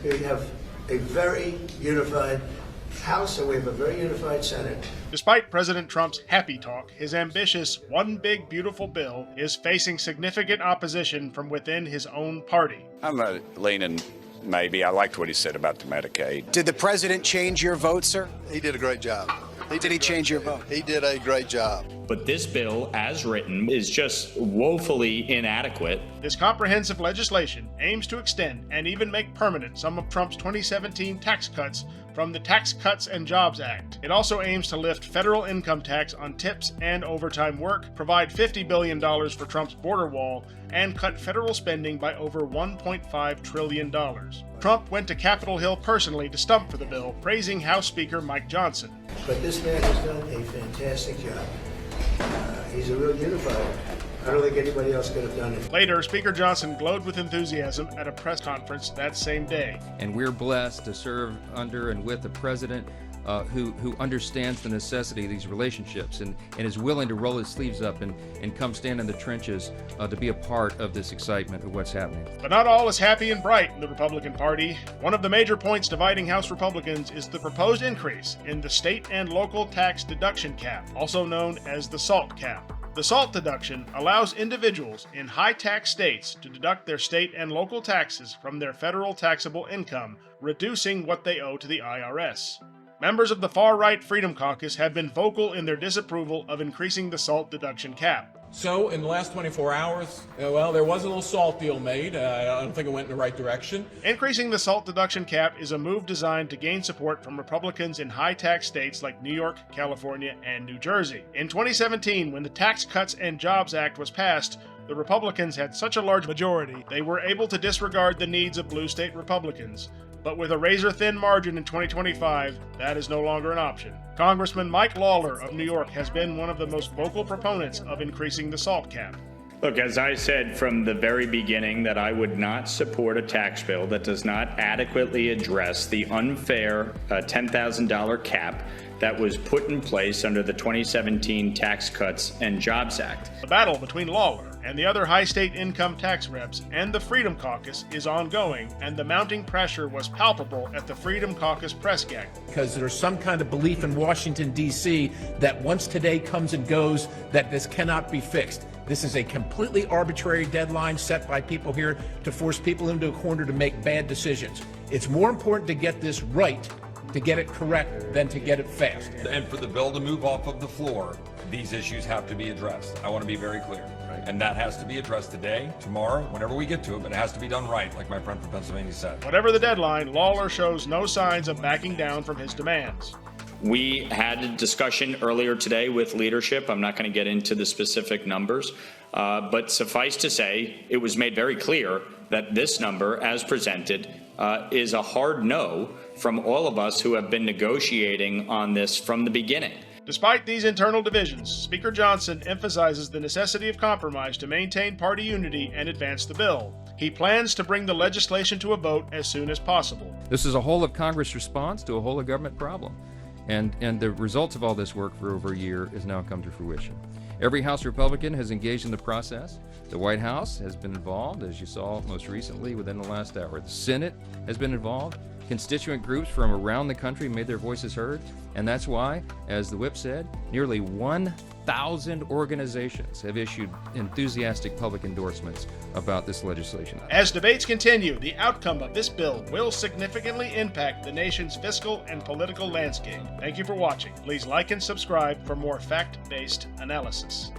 We have a very unified House, and we have a very unified Senate. Despite President Trump's happy talk, his ambitious One Big Beautiful Bill is facing significant opposition from within his own party. I'm leaning maybe. I liked what he said about the Medicaid. Did the president change your vote, sir? He did a great job. Did he change your vote? He did a great job. But this bill, as written, is just woefully inadequate. This comprehensive legislation aims to extend and even make permanent some of Trump's 2017 tax cuts from the Tax Cuts and Jobs Act. It also aims to lift federal income tax on tips and overtime work, provide $50 billion for Trump's border wall, and cut federal spending by over $1.5 trillion. Trump went to Capitol Hill personally to stump for the bill, praising House Speaker Mike Johnson. But this man has done a fantastic job. He's a real unifier. I don't think anybody else could have done it. Later, Speaker Johnson glowed with enthusiasm at a press conference that same day. And we're blessed to serve under and with a president who understands the necessity of these relationships and is willing to roll his sleeves up and come stand in the trenches to be a part of this excitement of what's happening. But not all is happy and bright in the Republican Party. One of the major points dividing House Republicans is the proposed increase in the state and local tax deduction cap, also known as the S.A.L.T cap. The S.A.L.T deduction allows individuals in high-tax states to deduct their state and local taxes from their federal taxable income, reducing what they owe to the IRS. Members of the far-right Freedom Caucus have been vocal in their disapproval of increasing the S.A.L.T deduction cap. So in the last 24 hours, well, there was a little SALT deal made. I don't think it went in the right direction. Increasing the SALT deduction cap is a move designed to gain support from Republicans in high-tax states like New York, California, and New Jersey. In 2017, when the Tax Cuts and Jobs Act was passed, the Republicans had such a large majority, they were able to disregard the needs of blue state Republicans. But with a razor-thin margin in 2025, that is no longer an option. Congressman Mike Lawler of New York has been one of the most vocal proponents of increasing the SALT cap. Look, as I said from the very beginning, that I would not support a tax bill that does not adequately address the unfair $10,000 cap that was put in place under the 2017 Tax Cuts and Jobs Act. The battle between Lawler and the other high state income tax reps and the Freedom Caucus is ongoing, and the mounting pressure was palpable at the Freedom Caucus press gang. Because there's some kind of belief in Washington, D.C. that once today comes and goes, that this cannot be fixed. This is a completely arbitrary deadline set by people here to force people into a corner to make bad decisions. It's more important to get this right, to get it correct, than to get it fast. And for the bill to move off of the floor, these issues have to be addressed. I want to be very clear. And that has to be addressed today, tomorrow, whenever we get to it, but it has to be done right, like my friend from Pennsylvania said. Whatever the deadline, Lawler shows no signs of backing down from his demands. We had a discussion earlier today with leadership. I'm not going to get into the specific numbers, but suffice to say, it was made very clear that this number, as presented, is a hard no from all of us who have been negotiating on this from the beginning. Despite these internal divisions, Speaker Johnson emphasizes the necessity of compromise to maintain party unity and advance the bill. He plans to bring the legislation to a vote as soon as possible. This is a whole of Congress response to a whole of government problem. And the results of all this work for over a year has now come to fruition. Every House Republican has engaged in the process. The White House has been involved, as you saw most recently within the last hour. The Senate has been involved. Constituent groups from around the country made their voices heard, and that's why, as the whip said, nearly 1,000 organizations have issued enthusiastic public endorsements about this legislation. As debates continue, the outcome of this bill will significantly impact the nation's fiscal and political landscape. Thank you for watching. Please like and subscribe for more fact-based analysis.